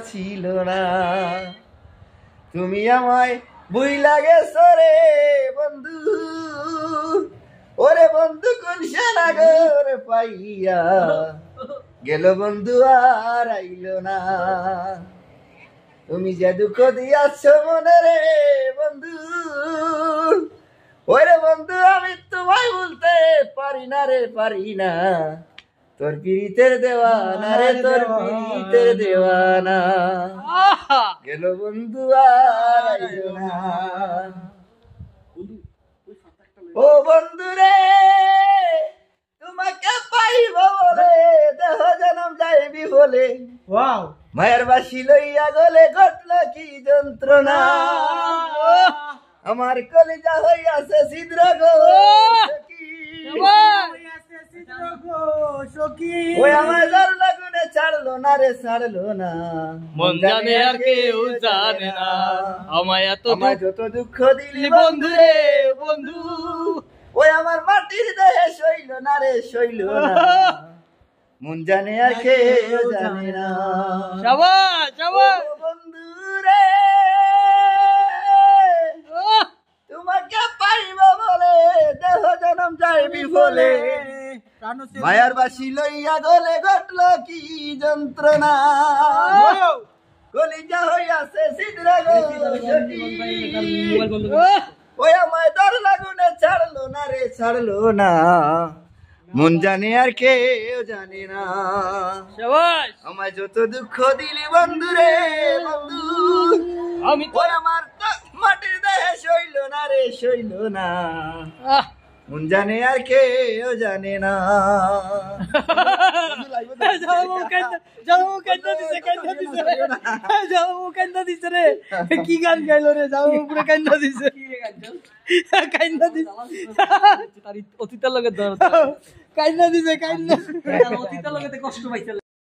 ছিল না, তুমি আমায় ভুইলা গেছো রে বন্ধু, ওরে বন্ধু কোন সাগর পাইয়া গেল বন্ধু আর আইলো না। তুমি যে দুঃখ দিয়াছ মনে রে বন্ধু, ওরে বন্ধু আমি তোমায় বলতে পারি না রে, পারি না। তোর পীড়িতের দেওয়ানা রে, তোর পীড়িতের দেওয়ানা গেল বন্ধু আর আইলো না। ও বন্ধু রে তোমাকে পাইব বলে দেহ জনম যাইবি বলে, মায়ের বাসি লইয়া গলে ঘটল কি যন্ত্রণা। আমার কলিজা হইয়াছে ছিদ্র গো ওই আমার যার লাগুনে ছাড়লো না রে, ছাড়লো না। মন জানে আর কেউ জানে না আমায় যত দুঃখ দিলি বন্ধু রে বন্ধু, ওই আমার মাটির দেহে সইল না রে, সইল না। মন জানে আর কেউ জানে না। শাবাশ শাবাশ বন্ধু রে তোমাকে পাইব বলে দেহ জনম যাইবি বলে, মায়ার বাসি লইয়া গলে ঘটল কি যন্ত্রণা। কলিজা হইয়াছে ছিদ্র গো ওই আমায় দর লাগুনে ছাড়লো না রে, ছাড়লো না। মন জানে আর কেউ জানে না। শাবাশ আমায় যত দুঃখ দিলি বন্ধু রে বন্ধু, আমি ওই আমার মাটির দেহে সইল না রে, সইল না। মন জানে আর কেউ জানে না। কি গান গাইলো রে, যাও পুরো কান্দা দিছে, কান্দা দিছে অতীতের লগে কান্দা দিছে, কান্দা অতীতের লগে কষ্ট পাইছে।